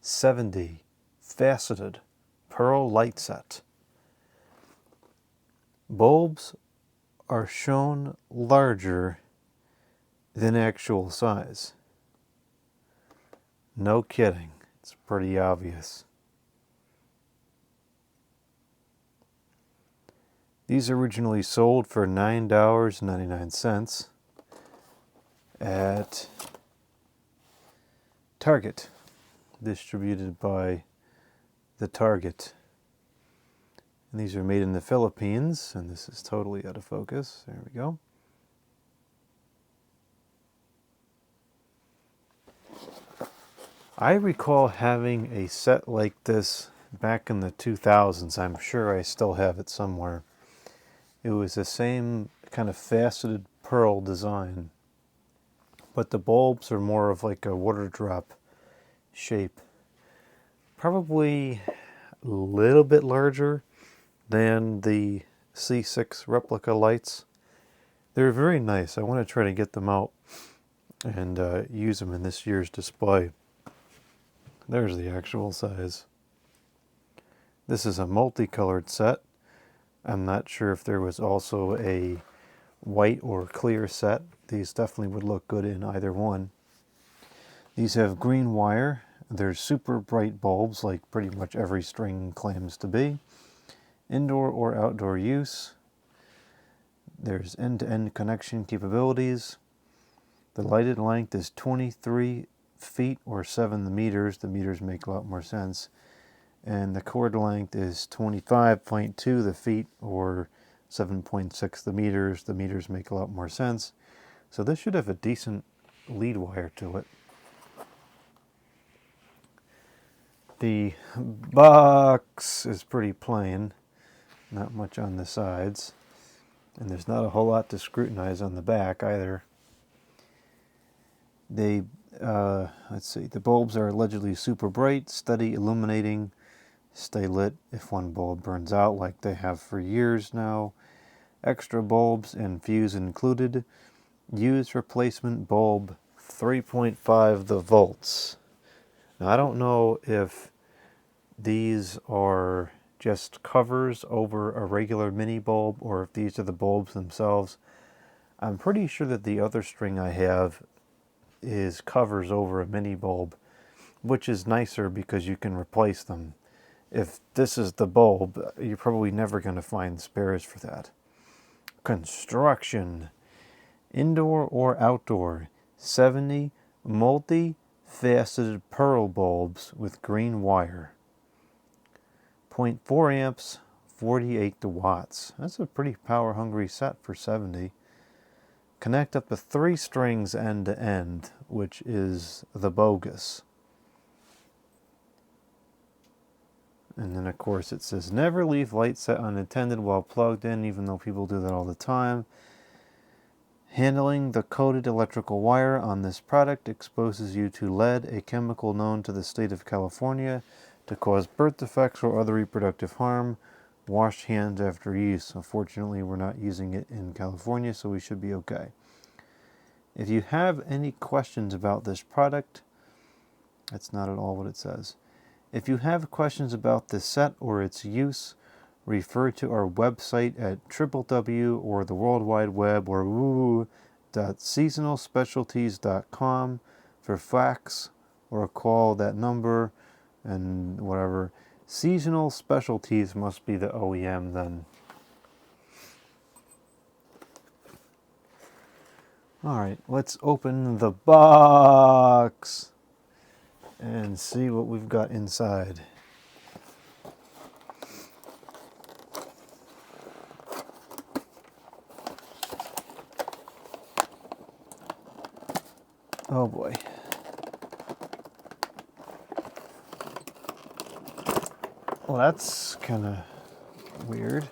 70 faceted pearl light set. Bulbs are shown larger than actual size. No kidding, it's pretty obvious. These originally sold for $9.99 at Target, distributed by the Target. And these are made in the Philippines, and this is totally out of focus. There we go. I recall having a set like this back in the 2000s. I'm sure I still have it somewhere. It was the same kind of faceted pearl design, but the bulbs are more of like a water drop shape. Probably a little bit larger than the C6 replica lights. They're very nice. I want to try to get them out and use them in this year's display. There's the actual size. This is a multicolored set. I'm not sure if there was also a white or clear set. These definitely would look good in either one. These have green wire. They're super bright bulbs, like pretty much every string claims to be. Indoor or outdoor use. There's end-to-end connection capabilities. The lighted length is 23 feet or 7 meters. The meters make a lot more sense. And the cord length is 25.2 the feet or 7.6 the meters. The meters make a lot more sense. So this should have a decent lead wire to it. The box is pretty plain. Not much on the sides. And there's not a whole lot to scrutinize on the back either. Let's see, the bulbs are allegedly super bright, steady illuminating, stay lit if one bulb burns out like they have for years now. Extra bulbs and fuse included. Use replacement bulb 3.5 the volts. Now I don't know if these are just covers over a regular mini bulb or if these are the bulbs themselves. I'm pretty sure that the other string I have is covers over a mini bulb, which is nicer because you can replace them. If this is the bulb, you're probably never going to find spares for that. Construction. Indoor or outdoor. 70 multi-faceted pearl bulbs with green wire. 0.4 amps, 48 watts. That's a pretty power-hungry set for 70. Connect up to 3 strings end to end, which is the bogus. And then of course it says never leave light set unattended while plugged in, even though people do that all the time. Handling the coated electrical wire on this product exposes you to lead, a chemical known to the state of California to cause birth defects or other reproductive harm. Wash hands after use. Unfortunately, we're not using it in California, so we should be okay. If you have any questions about this product, that's not at all what it says. If you have questions about this set or its use, refer to our website at www or the World Wide Web or www.seasonalspecialties.com for fax or call that number and whatever. Seasonal Specialties must be the OEM then. Alright, let's open the box and see what we've got inside. Oh boy. Well, that's kind of weird.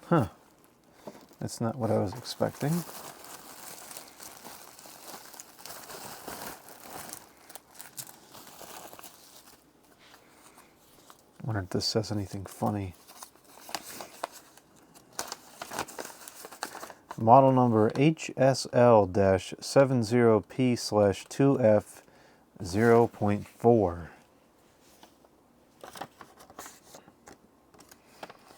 Huh. That's not what I was expecting. Wonder if this says anything funny. Model number HSL-70P/2F0.4.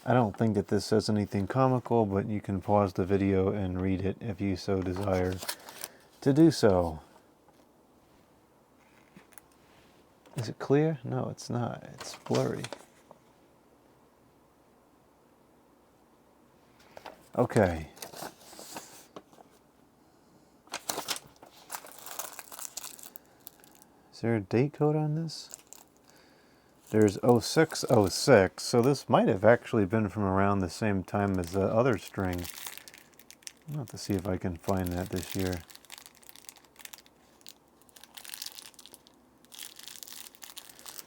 I don't think that this says anything comical, but you can pause the video and read it if you so desire to do so. Is it clear? No, it's not. It's blurry. Okay. Is there a date code on this? There's 0606, so this might have actually been from around the same time as the other string. I'll have to see if I can find that this year.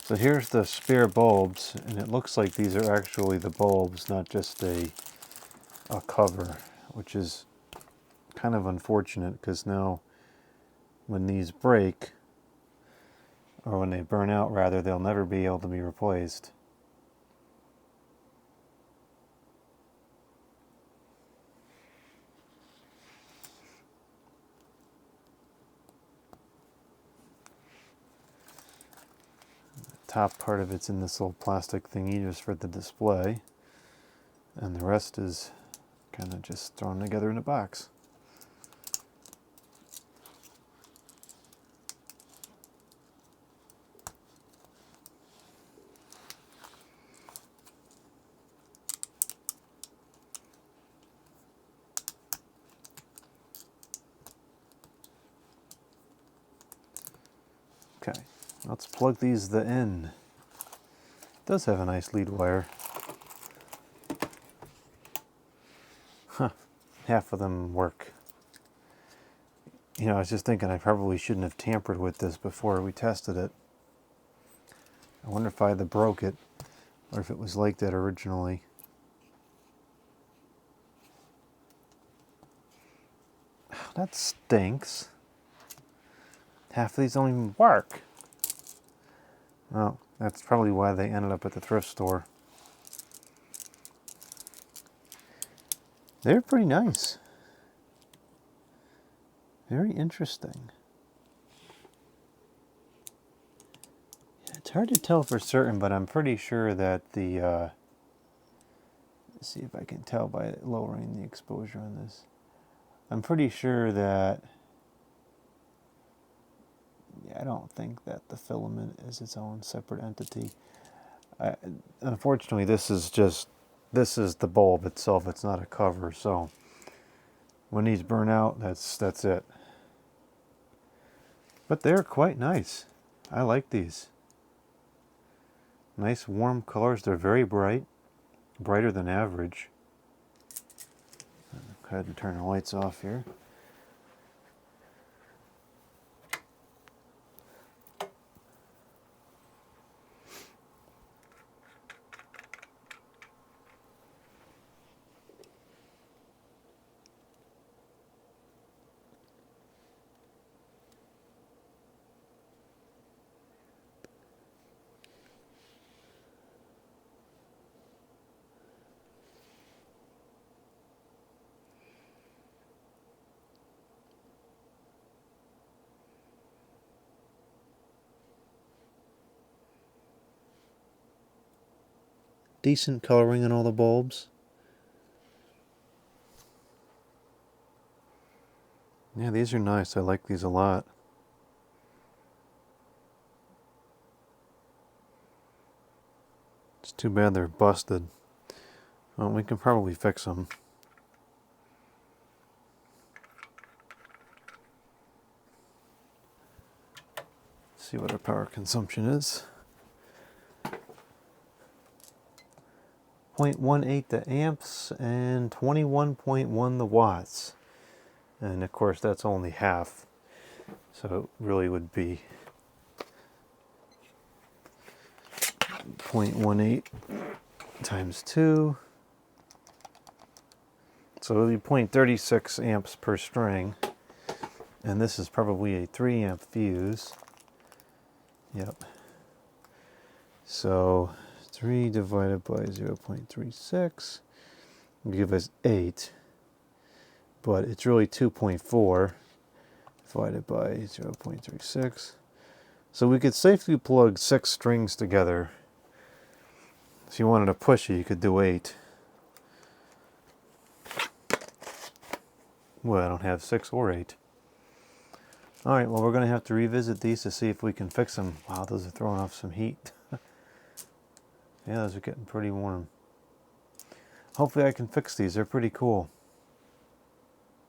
So here's the spare bulbs, and it looks like these are actually the bulbs, not just a cover, which is kind of unfortunate because now when these break, or when they burn out rather, they'll never be able to be replaced. The top part of it's in this little plastic thingy just for the display, and the rest is kind of just thrown together in a box. Okay, let's plug these in. It does have a nice lead wire. Huh, half of them work. You know, I was just thinking I probably shouldn't have tampered with this before we tested it. I wonder if I had broke it, or if it was like that originally. That stinks. Half of these don't even work. Well, that's probably why they ended up at the thrift store. They're pretty nice. Very interesting. It's hard to tell for certain, but I'm pretty sure that the... let's see if I can tell by lowering the exposure on this. I'm pretty sure that... I don't think that the filament is its own separate entity. Unfortunately, this is the bulb itself. It's not a cover, so when these burn out, that's it. But they're quite nice. I like these. Nice warm colors. They're very bright, brighter than average. Go ahead and turn the lights off here. Decent coloring on all the bulbs. Yeah, these are nice. I like these a lot. It's too bad they're busted. Well, we can probably fix them. See what our power consumption is. 0.18 the amps and 21.1 the watts. And of course that's only half. So it really would be 0.18 times 2. So it would be 0.36 amps per string. And this is probably a 3 amp fuse. Yep. So it's 3 divided by 0.36 will give us 8, but it's really 2.4 divided by 0.36. So we could safely plug 6 strings together. If you wanted to push it, you could do 8. Well, I don't have 6 or 8. Alright, well, we're going to have to revisit these to see if we can fix them. Wow, those are throwing off some heat. Yeah, those are getting pretty warm. Hopefully I can fix these. They're pretty cool.